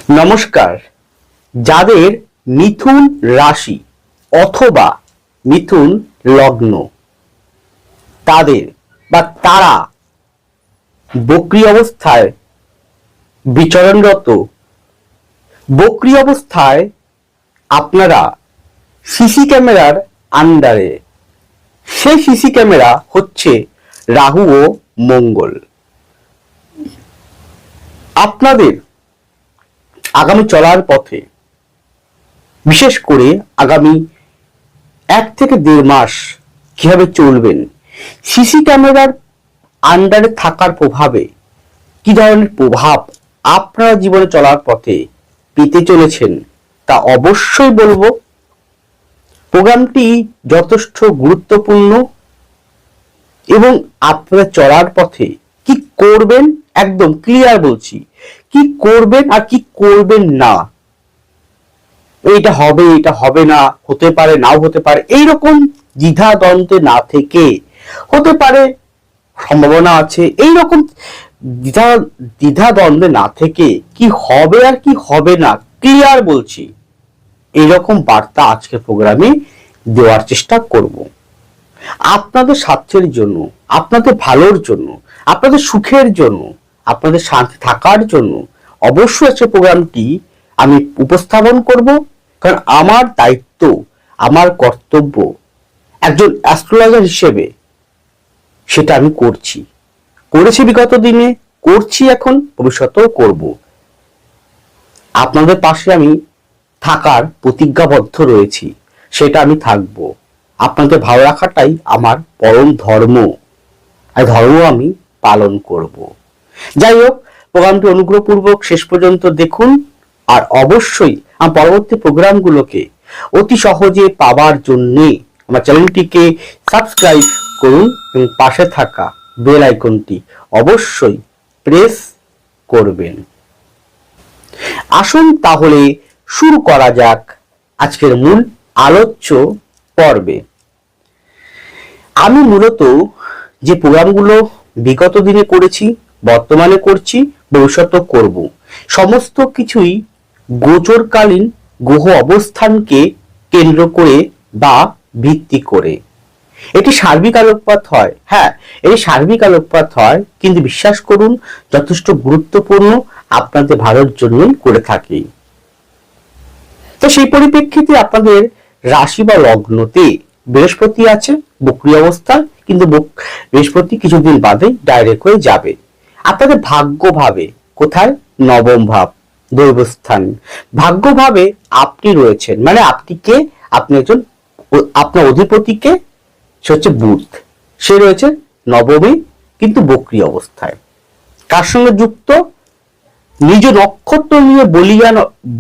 নমস্কার। যাদের মিথুন রাশি অথবা মিথুন লগ্ন তাদের বা তারা বক্রী অবস্থায় বিচরণরত, বক্রী অবস্থায় আপনারা সিসি ক্যামেরার আন্ডারে, সেই সিসি ক্যামেরা হচ্ছে রাহু ও মঙ্গল। আপনাদের আগামী চলার পথে, বিশেষ করে আগামী 1 থেকে 1.5 মাস কিভাবে চলবেন, সিসি ক্যামেরার আন্ডারে থাকার প্রভাবে কি ধরনের প্রভাব আপনারা জীবনে চলার পথে পেতে চলেছেন তা অবশ্যই বলবো। প্রোগ্রামটি যথেষ্ট গুরুত্বপূর্ণ এবং আপনারা চলার পথে কি করবেন একদম ক্লিয়ার বলছি, কি করবেন আর কি করবেন না, এটা হবে এটা হবে না, হতে পারে নাও হতে পারে, এইরকম দ্বিধা দ্বন্দ্বে না থেকে, হতে পারে সম্ভাবনা আছে, এইরকম দ্বিধা দ্বন্দ্বে না থেকে কি হবে আর কি হবে না ক্লিয়ার বলছি, এইরকম বার্তা আজকে প্রোগ্রামে দেওয়ার চেষ্টা করব। আপনাদের স্বার্থের জন্য, আপনাদের ভালোর জন্য, আপনাদের সুখের জন্য, আপনাদের শান্তি থাকার জন্য অবশ্যই আজকে প্রোগ্রামটি আমি উপস্থাপন করব। কারণ আমার দায়িত্ব, আমার কর্তব্য একজন অ্যাস্ট্রোলজার হিসেবে সেটা আমি করেছি বিগত দিনে, করছি এখন, ভবিষ্যতেও করব। আপনাদের পাশে আমি থাকার প্রতিজ্ঞাবদ্ধ রয়েছি, সেটা আমি থাকব। আপনাদের ভালো রাখাটাই আমার পরম ধর্ম, আর ধর্ম আমি পালন করব। যাই হোক, প্রোগ্রামটি অনুগ্রহপূর্বক শেষ পর্যন্ত দেখুন। আর অবশ্যই আমার পরবর্তী প্রোগ্রামগুলোকে অতি সহজে পাওয়ার জন্য আমার চ্যানেলটিকে সাবস্ক্রাইব করুন এবং পাশে থাকা বেল আইকনটি অবশ্যই প্রেস করবেন। আসুন তাহলে শুরু করা যাক আজকের মূল আলোচ্য পর্বে। আমি মূলত যে প্রোগ্রামগুলো বিগত দিনে করেছি, বর্তমানে করছি, ভবিষ্যতেও করব, সমস্ত কিছুই গোচরকালীন গ্রহ অবস্থানকে কেন্দ্র করে বা ভিত্তি করে। এটি সার্বিক আলোকপাত হয়, হ্যাঁ এটি সার্বিক আলোকপাত হয়, কিন্তু বিশ্বাস করুন যথেষ্ট গুরুত্বপূর্ণ, আপনাদের ভালোর জন্যই করে থাকি। তো সেই পরিপ্রেক্ষিতে আপনাদের রাশি বা লগ্নতে বৃহস্পতি আছে বক্রী অবস্থা, কিন্তু বৃহস্পতি কিছুদিন বাদে ডাইরেক্ট হয়ে যাবে আপনাদের ভাগ্যভাবে। কোথায়? নবম ভাব, দৈবস্থান। ভাগ্যভাবে আপনি রয়েছেন, মানে আপনি কে? আপনি একজন, আপনার অধিপতিকে, সে হচ্ছে বুধ, সে রয়েছে নবমে কিন্তু বক্রী অবস্থায়। কার সঙ্গে যুক্ত? নিজ নক্ষত্র নিয়ে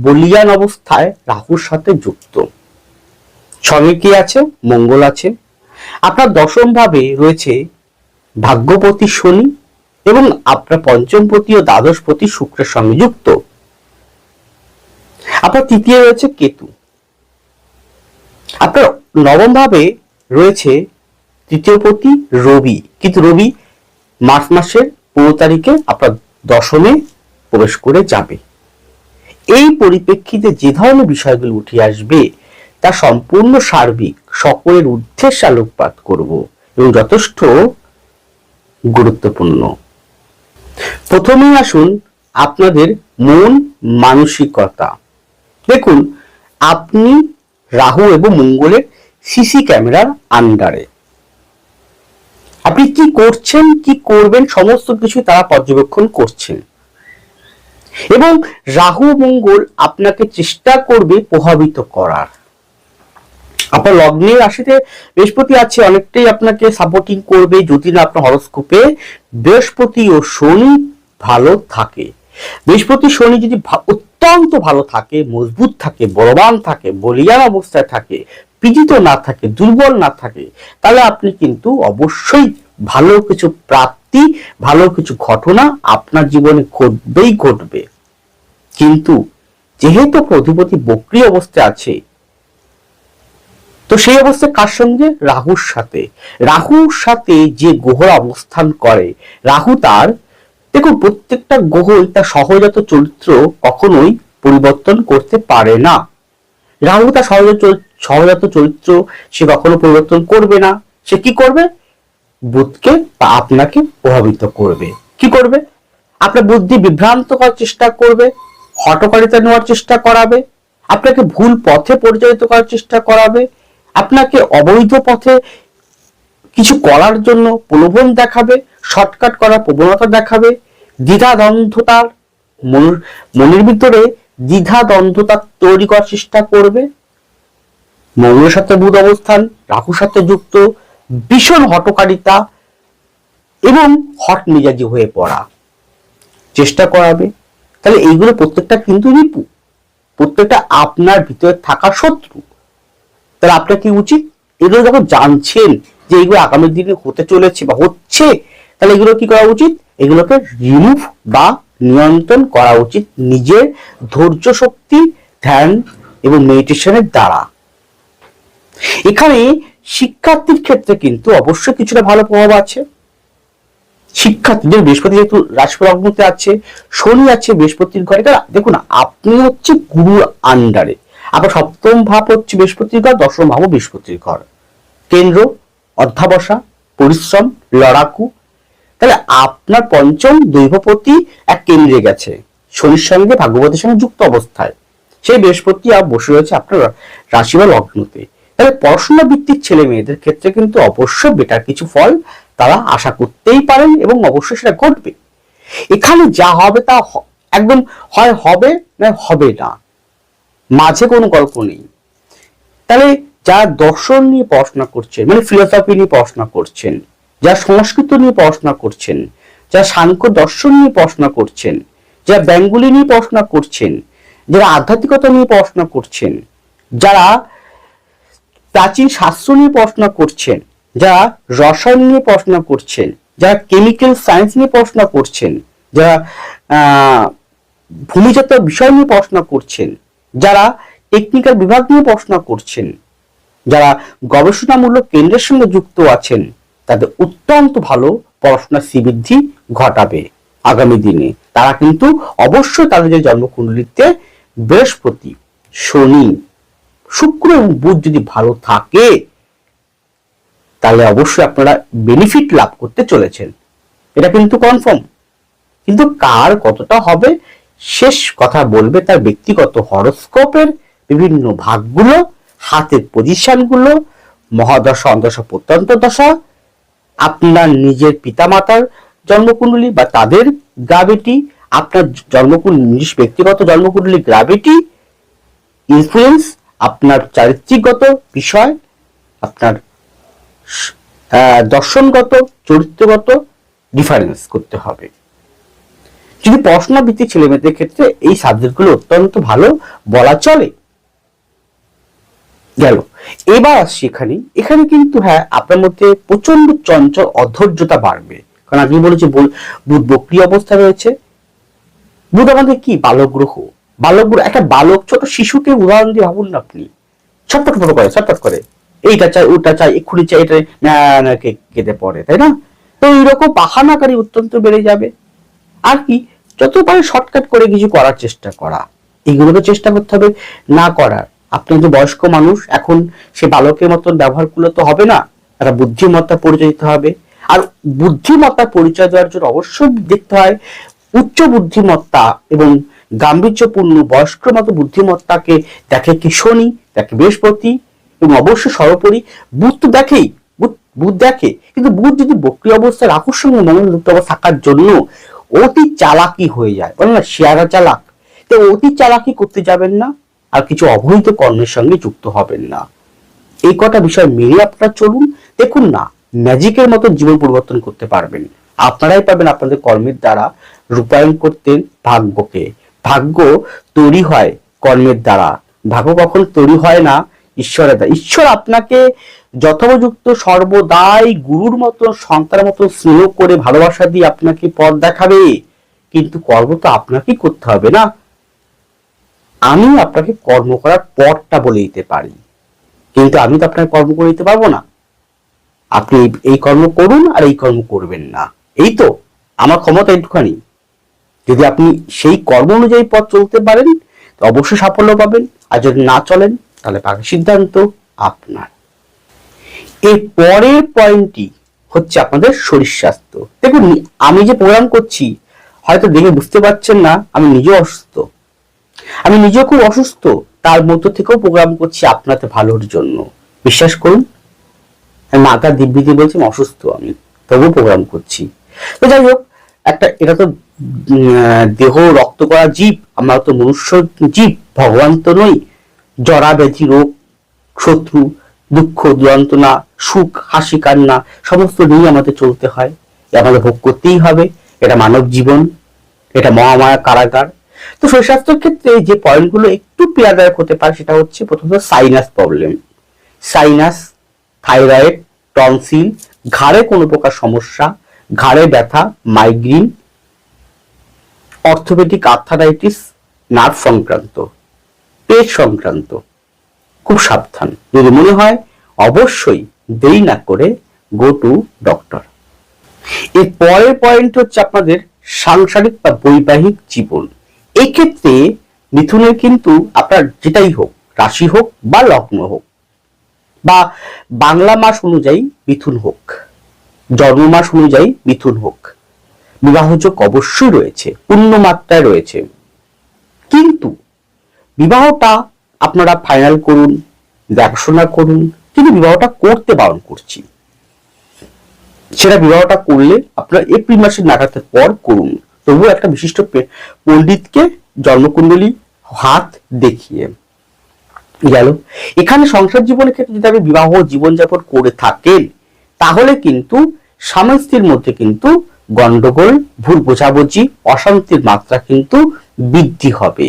বলিয়ান অবস্থায় রাহুর সাথে যুক্ত। সঙ্গে কি আছে? মঙ্গল আছে। আপনার দশম ভাবে রয়েছে ভাগ্যপতি শনি এবং আপনার পঞ্চমপতি ও দ্বাদশপতি শুক্রের সঙ্গে যুক্ত। আপনার তৃতীয় রয়েছে কেতু। আপনার নবম ভাবে রয়েছে তৃতীয়পতি রবি, কিন্তু রবি মার্চ মাসের 15 তারিখে আপনার দশমে প্রবেশ করে যাবে। এই পরিপ্রেক্ষিতে যে ধরনের বিষয়গুলো উঠে আসবে তা সম্পূর্ণ সার্বিক, সকলের উদ্দেশ্যে আলোকপাত করব এবং যথেষ্ট গুরুত্বপূর্ণ। প্রথমেই আসুন আপনাদের মন মানসিকতা। দেখুন, আপনি রাহু এবং মঙ্গলের সিসি ক্যামেরার আন্ডারে, আপনি কি করছেন কি করবেন সমস্ত কিছু তারা পর্যবেক্ষণ করছেন এবং রাহু মঙ্গল আপনাকে চেষ্টা করবে প্রভাবিত করার। আপনার লগ্নের রাশিতে বৃহস্পতি আছে, অনেকটাই আপনাকে সাপোর্টিং করবে যদি না আপনার হরোস্কোপে বৃহস্পতি ও শনি ভালো থাকে। বৃহস্পতি শনি যদি অত্যন্ত ভালো থাকে, মজবুত থাকে, বলবান থাকে, বলিয়ান অবস্থায় থাকে, পীড়িত না থাকে, দুর্বল না থাকে, তাহলে আপনি কিন্তু অবশ্যই ভালো কিছু প্রাপ্তি, ভালো কিছু ঘটনা আপনার জীবনে ঘটবে। কিন্তু যেহেতু অধিপতি বক্রী অবস্থায় আছে, তো সেই অবস্থায় কার সঙ্গে? রাহুর সাথে। রাহুর সাথে যে গ্রহ অবস্থান করে, রাহু তার, দেখুন প্রত্যেকটা গ্রহই তার সহজাত চরিত্র কখনোই পরিবর্তন করতে পারে না। রাহু তার সহজাত চরিত্র সে কখনো পরিবর্তন করবে না। সে কি করবে? বুধকে বা আপনাকে প্রভাবিত করবে। কি করবে? আপনার বুদ্ধি বিভ্রান্ত করার চেষ্টা করবে, হঠকারিতা নেওয়ার চেষ্টা করাবে, আপনাকে ভুল পথে পরিচালিত করার চেষ্টা করাবে, আপনাকে অবৈধ পথে কিছু করার জন্য প্রলোভন দেখাবে, শর্টকাট করার প্রবণতা দেখাবে, দ্বিধাদ্বন্দ্বতার মনের ভিতরে দ্বিধাদ্বন্দ্বতা তৈরি করার চেষ্টা করবে। মঙ্গলের সাথে বুধ অবস্থান, রাহুর সাথে যুক্ত, ভীষণ হঠকারিতা এবং হট মেজাজি হয়ে পড়া চেষ্টা করাবে। তাহলে এইগুলো প্রত্যেকটা কিন্তু রিপু, প্রত্যেকটা আপনার ভিতরে থাকা শত্রু। তাহলে আপনার কি উচিত? এগুলো যখন জানছেন যে এগুলো আগামী দিনে হতে চলেছে বা হচ্ছে, তাহলে এগুলো কি করা উচিত? এগুলোকে রিমুভ বা নিয়ন্ত্রণ করা উচিত নিজের ধৈর্য শক্তি, ধ্যান এবং মেডিটেশনের দ্বারা। এখানে শিক্ষার্থীর ক্ষেত্রে কিন্তু অবশ্যই কিছুটা ভালো প্রভাব আছে। শিক্ষার্থীদের বৃহস্পতি যেহেতু রাশি লগ্নতে আছে, শনি আছে বৃহস্পতির ঘরে, দেখুন আপনি হচ্ছে গুরুর আন্ডারে, আবার সপ্তম ভাব হচ্ছে বৃহস্পতির ঘর, দশম ভাব বৃহস্পতির ঘর, কেন্দ্র অধ্যাবসা, পরিশ্রম, লড়াকু। তাহলে আপনার পঞ্চম দৈবপতি এক কেন্দ্রে গেছে, শনির সঙ্গে ভাগ্যপতির সঙ্গে যুক্ত অবস্থায়, সেই বৃহস্পতি আর বসে রয়েছে আপনার রাশি বা লগ্নতে। তাহলে পড়াশোনা ভিত্তিক ছেলে মেয়েদের ক্ষেত্রে কিন্তু অবশ্যই বেটার কিছু ফল তারা আশা করতেই পারেন এবং অবশ্যই সেটা ঘটবে। এখানে যা হবে তা একদম হয় হবে না হবে না, মাঝে কোনো গল্প নেই। তাহলে যারা দর্শন নিয়ে পড়াশোনা করছেন, মানে ফিলোসফি নিয়ে পড়াশোনা করছেন, যারা সংস্কৃত নিয়ে পড়াশোনা করছেন, যারা সাংখ্য দর্শন নিয়ে পড়াশোনা করছেন, যারা বেঙ্গলি নিয়ে পড়াশোনা করছেন, যারা আধ্যাত্মিকতা নিয়ে পড়াশোনা করছেন, যারা প্রাচীন শাস্ত্র নিয়ে পড়াশোনা করছেন, যারা রসায়ন নিয়ে পড়াশোনা করছেন, যারা কেমিক্যাল সায়েন্স নিয়ে পড়াশোনা করছেন, যারা ভূমিজাত বিষয় নিয়ে পড়াশোনা করছেন, যারা টেকনিক্যাল বিভাগ নিয়ে পড়াশোনা করছেন, যারা গবেষণামূলক কেন্দ্রের সঙ্গে যুক্ত আছেন, তাদের অত্যন্ত ভালো পড়াশোনার শ্রীবৃদ্ধি ঘটাবে আগামী দিনে। তারা কিন্তু অবশ্যই তাদের যে জন্মকুণ্ডলিতে বৃহস্পতি, শনি, শুক্র এবং বুধ যদি ভালো থাকে, তাহলে অবশ্যই আপনারা বেনিফিট লাভ করতে চলেছেন, এটা কিন্তু কনফার্ম। কিন্তু কার কতটা হবে শেষ কথা বলবে তার ব্যক্তিগত হরোস্কোপের বিভিন্ন ভাগগুলো, হাতের পজিশনগুলো, মহাদশা, অন্তর্দশা, প্রত্যন্ত দশা, আপনার নিজের পিতামাতার জন্মকুণ্ডলী বা তাদের গ্রাভিটি, আপনার জন্মকুণ্ডলী, ব্যক্তিগত জন্মকুণ্ডলী গ্রাভিটি ইনফ্লুয়েন্স, আপনার চারিত্রিকগত বিষয়, আপনার দর্শনগত, চরিত্রগত ডিফারেন্স করতে হবে। যদি পড়াশোনা ভিত্তিক ছেলে মেয়েদের ক্ষেত্রে এই সাবজেক্টগুলো অত্যন্ত ভালো বলা চলে। গেল, এবার আসছি এখানে কিন্তু হ্যাঁ আপনার মধ্যে প্রচন্ড চঞ্চল অধৈর্যতা বাড়বে, কারণ আপনি বলেছে বুধ বক্রী অবস্থা রয়েছে। বুধ আমাদের কি বালক গ্রহ, একটা বালক, ছোট শিশুকে উদাহরণ দিয়ে ভাবুন না আপনি, ছটফট করে এইটা চাই ওটা চাই এক্ষুনি চাই, এটা কেঁদে পড়ে, তাই না? তো এইরকম বাহানাকারী অত্যন্ত বেড়ে যাবে। আর কি, যত পারে শর্টকাট করে কিছু করার চেষ্টা করা, এগুলোকে চেষ্টা করতে হবে না করার। আপনি যে বয়স্ক মানুষ, এখন সে বালকের মতন ব্যবহার করলে তো হবে না, একটা বুদ্ধিমত্তা পরিচয় দিতে হবে। আর বুদ্ধিমত্তা পরিচয় দেওয়ার জন্য অবশ্যই দেখতে হয় উচ্চ বুদ্ধিমত্তা এবং গাম্ভীর্যপূর্ণ বয়স্কের মতো বুদ্ধিমত্তাকে দেখে কি শনি, দেখে বৃহস্পতি, এবং অবশ্যই সর্বোপরি বুধ তো দেখেই, বুধ দেখে। কিন্তু বুধ যদি বক্রী অবস্থায় রাহুর সঙ্গে মঙ্গল যুক্ত অবস্থা থাকার জন্য অতি চালাকি হয়ে যায়, বলে না শেয়ারা চালাক, তো অতি চালাকি করতে যাবেন না, আর কিছু অবৈধ কর্মের সঙ্গে যুক্ত হবেন না। এই কটা বিষয় মেনে আপনারা চলুন, দেখুন না ম্যাজিকের মতো জীবন পরিবর্তন করতে পারবেন। আপনারাই পারবেন আপনাদের কর্মের দ্বারা রূপায়ণ করতে ভাগ্যকে। ভাগ্য তৈরি হয় কর্মের দ্বারা, ভাগ্য কখন তৈরি হয় না ঈশ্বরের দ্বারা। ঈশ্বর আপনাকে যথোপযুক্ত সর্বদাই গুরুর মতো, সন্তানের মতো স্নেহ করে ভালোবাসা দিয়ে আপনাকে পথ দেখাবে, কিন্তু কর্ম তো আপনাকেই করতে হবে না। আমি আপনাকে কর্ম করার পথটা বলে দিতে পারি, কিন্তু আমি তো আপনাকে কর্ম করে দিতে পারবো না। আপনি এই কর্ম করুন আর এই কর্ম করবেন না, এই তো আমার ক্ষমতা একটুখানি। যদি আপনি সেই কর্ম অনুযায়ী পথ চলতে পারেন, তো অবশ্যই সাফল্য পাবেন। আর যদি না চলেন তাহলে বাকি সিদ্ধান্ত আপনার। এর পরের পয়েন্টটি হচ্ছে আপনাদের শরীর স্বাস্থ্য। দেখুন, আমি যে প্রোগ্রাম করছি হয়তো দেখে বুঝতে পারছেন না, আমি নিজেও অসুস্থ, আমি নিজেও খুব অসুস্থ, তার মধ্য থেকেও প্রোগ্রাম করছি আপনাদের ভালোর জন্য। বিশ্বাস করুন, আমি মাথা দিব্যি দিয়ে বলছি অসুস্থ, আমি তবুও প্রোগ্রাম করছি। তো যাই হোক, এটা তো দেহ রক্ত করা জীব, আমরা তো মনুষ্য জীব, ভগবান তো নই। জরা ব্যাধি, রোগ, শত্রু, দুঃখ, যন্ত্রণা, সুখ, হাসি, কান্না সমস্ত নিয়ে আমাদের চলতে হয়, আমাদের ভোগ করতেই হবে। এটা মানব জীবন, এটা মহামায়া কারাগার। তো শরীর স্বাস্থ্যের ক্ষেত্রে যে পয়েন্টগুলো একটু পীড়াদায়ক হতে পারে সেটা হচ্ছে প্রথমত sinus problem, sinus, thyroid, tonsil, ঘাড়ে কোনো প্রকার সমস্যা, ঘাড়ে ব্যথা, মাইগ্রেন, অর্থোপেডিক আর্থারাইটিস, নার্ভ সংক্রান্ত, পেট সংক্রান্ত। খুব সাবধান, যদি মনে হয় অবশ্যই দেরি না করে গো টু ডক্টর। এর পরের পয়েন্ট হচ্ছে আপনাদের সাংসারিক বা বৈবাহিক জীবন। এই ক্ষেত্রে মিথুনের কিন্তু আপনার যেটাই হোক, রাশি হোক বা লগ্ন হোক বা বাংলা মাস অনুযায়ী মিথুন হোক, জন্ম মাস অনুযায়ী মিথুন হোক, বিবাহযোগ অবশ্যই রয়েছে, পূর্ণ মাত্রায় রয়েছে। কিন্তু বিবাহটা আপনারা ফাইনাল করুন, দেখাশোনা করুন, কিন্তু বিবাহটা করতে বারণ করছি। সেটা বিবাহটা করলে আপনার এপ্রিল মাসের নাগাদের পর করুন, তবুও একটা বিশিষ্ট পণ্ডিতকে জন্মকুণ্ডলী হাত দেখিয়ে। গেল। এখানে সংসার জীবনের ক্ষেত্রে যদি আপনি বিবাহ জীবনযাপন করে থাকেন তাহলে কিন্তু স্বামী স্ত্রীর মধ্যে কিন্তু গন্ডগোল, ভুল বোঝাবুঝি, অশান্তির মাত্রা কিন্তু বৃদ্ধি হবে।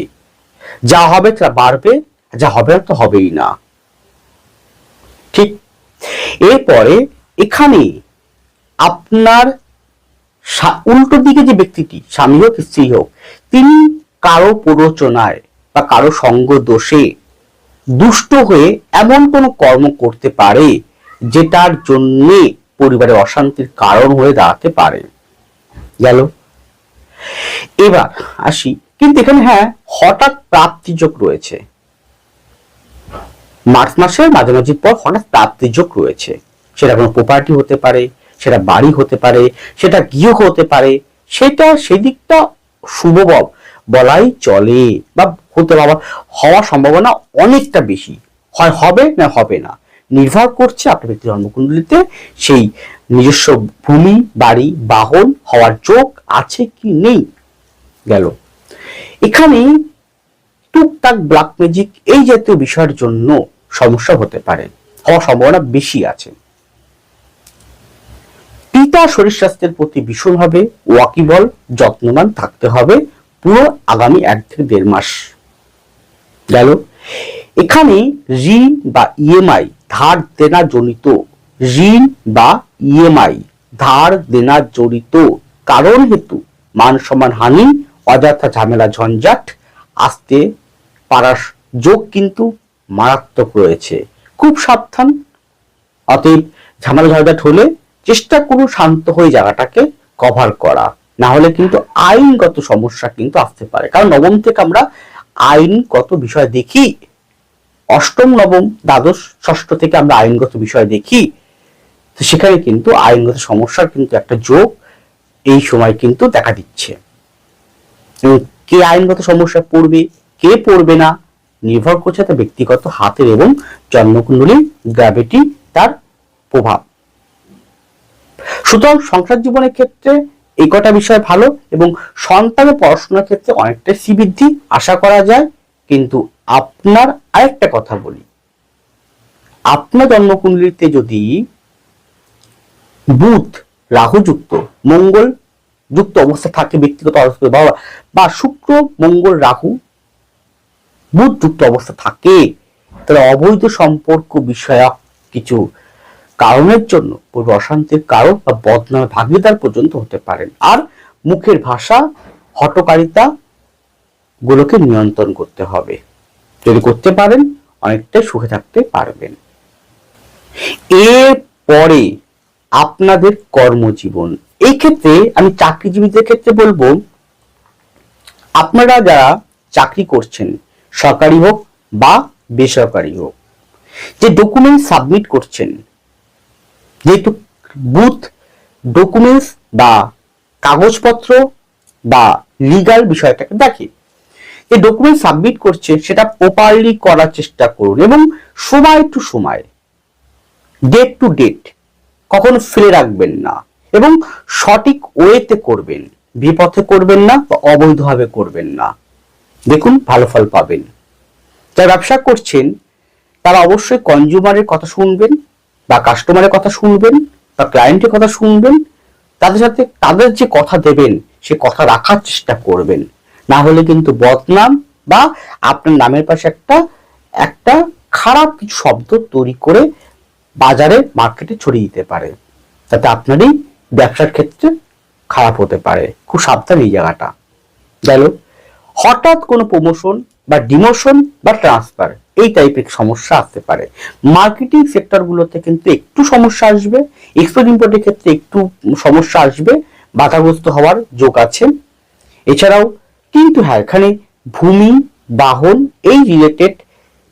যা হবে তা বাড়বে, যা হবে তো হবেই না। ঠিক। এরপরে এখানে আপনার উল্টো দিকে যে ব্যক্তিটি, স্বামী হোক স্ত্রী হোক, তিনি কারো প্ররোচনায় বা কারো সঙ্গ দোষে দুষ্ট হয়ে এমন কোন কর্ম করতে পারে যেটার জন্য পরিবারে অশান্তির কারণ হয়ে দাঁড়াতে পারে। গেল। এবার আসি, কিন্তু এখানে হ্যাঁ হঠাৎ প্রাপ্তিযোগ রয়েছে, মার্চ মাসের মাঝামাঝি পর হঠাৎ প্রাপ্তিযোগ রয়েছে। সেটা কোনো প্রপার্টি হতে পারে, সেটা বাড়ি হতে পারে, সেটা গৃহ হতে পারে, সেটা সেদিকটা শুভ বলাই চলে, বা হতে হওয়ার সম্ভাবনা অনেকটা বেশি। হয় হবে না হবে না, নির্ভর করছে আপনার ব্যক্তি জন্মকুণ্ডলিতে সেই নিজস্ব ভূমি, বাড়ি, বাহন হওয়ার যোগ আছে কি নেই। গেল। এখানে টুকটাক ব্ল্যাক ম্যাজিক এই জাতীয় বিষয়ের জন্য সমস্যা হতে পারে, হওয়ার সম্ভাবনা বেশি আছে। পিতা শরীর স্বাস্থ্যের প্রতি ভীষণভাবে ওয়াকিবল, যত্নবান থাকতে হবে পুরো আগামী 1 থেকে 1.5 মাস। গেল। এখানে ঋণ বা ইএমআই ধার দেনা জনিত, ঋণ বা ইএমআই ধার দেনা জড়িত কারণ হেতু মান সম্মান হানি, অযথা ঝামেলা ঝঞ্ঝাট আসতে পারার যোগ কিন্তু মারাত্মক রয়েছে। খুব সাবধান। অতএব ঝামেলা ঝঞ্ঝাট হলে চেষ্টা করুন শান্ত হয়ে জায়গাটাকে কভার করা, না হলে কিন্তু আইনগত সমস্যা কিন্তু আসতে পারে। কারণ নবম থেকে আমরা আইনগত বিষয় দেখি, অষ্টম, নবম, দ্বাদশ, ষষ্ঠ থেকে আমরা আইনগত বিষয় দেখি। তো সেখানে কিন্তু আইনগত সমস্যার কিন্তু একটা যোগ এই সময় কিন্তু দেখা দিচ্ছে। কে আইনগত সমস্যা পড়বে, কে পড়বে না, নির্ভর করছে তার ব্যক্তিগত হাতের এবং জন্মকুণ্ডলীর গ্র্যাভিটি, তার প্রভাব। সুতরাং সংসার জীবনের ক্ষেত্রে এই কটা বিষয় ভালো, এবং সন্তানের পড়াশোনার ক্ষেত্রে অনেকটা শ্রীবৃদ্ধি আশা করা যায়। কিন্তু আপনার আরেকটা কথা বলি, আপনার জন্মকুণ্ডলিতে যদি বুধ রাহু যুক্ত, মঙ্গল যুক্ত অবস্থা থাকে ব্যক্তিগত বা শুক্র মঙ্গল রাহু বুধ যুক্ত অবস্থা থাকে, তাহলে অবৈধ সম্পর্ক বিষয়ক কিছু কারণের জন্য পূর্ব অশান্তির কারণ বা বদনামে ভাগিদার পর্যন্ত হতে পারেন। আর মুখের ভাষা, হটকারিতা গুলোকে নিয়ন্ত্রণ করতে হবে। যদি করতে পারেন অনেকটাই সুখে থাকতে পারবেন। এরপরে আপনাদের কর্মজীবন, এই ক্ষেত্রে আমি চাকরিজীবীদের ক্ষেত্রে বলবো, আপনারা যারা চাকরি করছেন সরকারি হোক বা বেসরকারি হোক, যে ডকুমেন্ট সাবমিট করছেন, যেহেতু বুথ ডকুমেন্টস বা কাগজপত্র বা লিগাল বিষয়টাকে দেখে, যে ডকুমেন্ট সাবমিট করছে সেটা প্রপারলি করার চেষ্টা করুন এবং সময় টু সময়, ডেট টু ডেট কখনো ফেলে রাখবেন না এবং সঠিক ওয়েতে করবেন, বিপথে করবেন না বা অবৈধভাবে করবেন না। দেখুন ভালো ফল পাবেন। যারা ব্যবসা করছেন তারা অবশ্যই কনজিউমারের কথা শুনবেন বা কাস্টমারের কথা শুনবেন বা ক্লায়েন্টের কথা শুনবেন, তাদের সাথে তাদের যে কথা দেবেন সে কথা রাখার চেষ্টা করবেন, না হলে কিন্তু বদনাম বা আপনার নামের পাশে একটা একটা খারাপ কিছু শব্দ তৈরি করে বাজারে মার্কেটে ছড়িয়ে দিতে পারে, তাতে আপনারই ব্যবসার ক্ষেত্রে খারাপ হতে পারে। খুব সাবধান এই জায়গাটা। গেল, হঠাৎ কোনো প্রমোশন বা ডিমোশন বা ট্রান্সফার এই টাইপের সমস্যা আসতে পারে। মার্কেটিং সেক্টরগুলোতে কিন্তু একটু সমস্যা আসবে, এক্সপোর্ট ইম্পোর্টের ক্ষেত্রে একটু সমস্যা আসবে, বাধাগ্রস্ত হওয়ার যোগ আছে। এছাড়াও কিন্তু হ্যাঁ, এখানে ভূমি বাহন এই রিলেটেড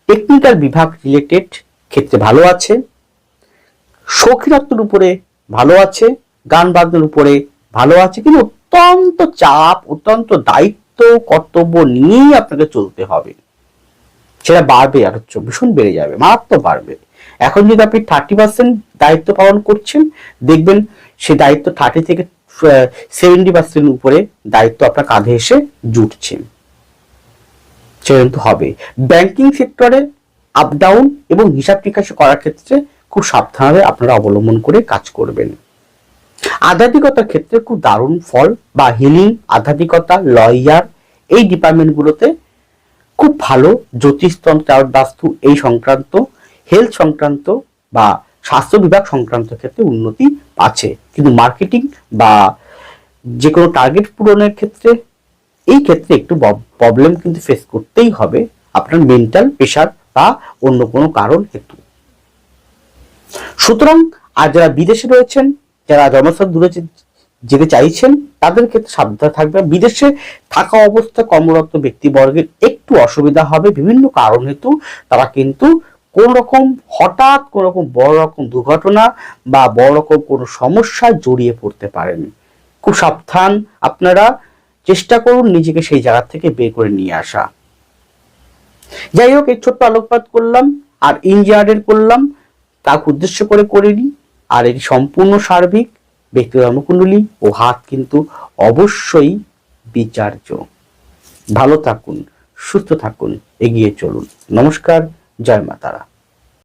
টেকনিক্যাল বিভাগ রিলেটেড ক্ষেত্রে ভালো আছে, শৌখিনত্বের উপরে ভালো আছে, গান বাজনার উপরে ভালো আছে, কিন্তু অত্যন্ত চাপ, অত্যন্ত দায়িত্ব কর্তব্য নিয়েই আপনাকে চলতে হবে। সেটা বাড়বে, আর ভীষণ বেড়ে যাবে, মারাত্মক বাড়বে। এখন যদি আপনি 30% দায়িত্ব পালন করছেন, দেখবেন সে দায়িত্ব 30 থেকে 70% উপরে দায়িত্ব আপনার কাঁধে এসে জুটছে। সেটা কিন্তু হবে। ব্যাংকিং সেক্টরে আপ ডাউন এবং হিসাব নিকাশ করার ক্ষেত্রে খুব সাবধানে আপনারা অবলম্বন করে কাজ করবেন। আধ্যাত্মিকতার ক্ষেত্রে খুব দারুণ ফল বা হিলিং, আধ্যাত্মিকতা, লয়ার এই ডিপার্টমেন্টগুলোতে খুব ভালো। জ্যোতিষতন্ত্র, বাস্তু এই সংক্রান্ত, হেলথ সংক্রান্ত বা স্বাস্থ্য বিভাগ সংক্রান্ত ক্ষেত্রে উন্নতি আছে, কিন্তু মার্কেটিং বা যে কোনো টার্গেট পূরণের ক্ষেত্রে এই ক্ষেত্রে একটু প্রবলেম কিন্তু ফেস করতেই হবে, আপনার মেন্টাল প্রেশার বা অন্য কোনো কারণ হেতু। সুতরাং আর যারা বিদেশে রয়েছেন, যারা জন্মস্থান দূরে যেতে চাইছেন, তাদের ক্ষেত্রে সাবধান থাকবে। বিদেশে থাকা অবস্থা কর্মরত ব্যক্তিবর্গের একটু অসুবিধা হবে বিভিন্ন কারণ হেতু, তারা কিন্তু কোন রকম হঠাৎ কোন রকম বড় রকম দুর্ঘটনা বা বড় রকম কোনো সমস্যায় জড়িয়ে পড়তে পারেন। খুব সাবধান আপনারা, চেষ্টা করুন নিজেকে সেই জায়গা থেকে বের করে নিয়ে আসা। যাই হোক, এই ছোট্ট আলোকপাত করলাম আর ইঞ্জিনিয়ারের করলাম, তাকে উদ্দেশ্য করে করিনি। আর এটি সম্পূর্ণ সার্বিক, ব্যক্তিগত জন্মকুণ্ডলী ও হাত কিন্তু অবশ্যই বিচার্য। ভালো থাকুন, সুস্থ থাকুন, এগিয়ে চলুন। নমস্কার, জয় মা তারা।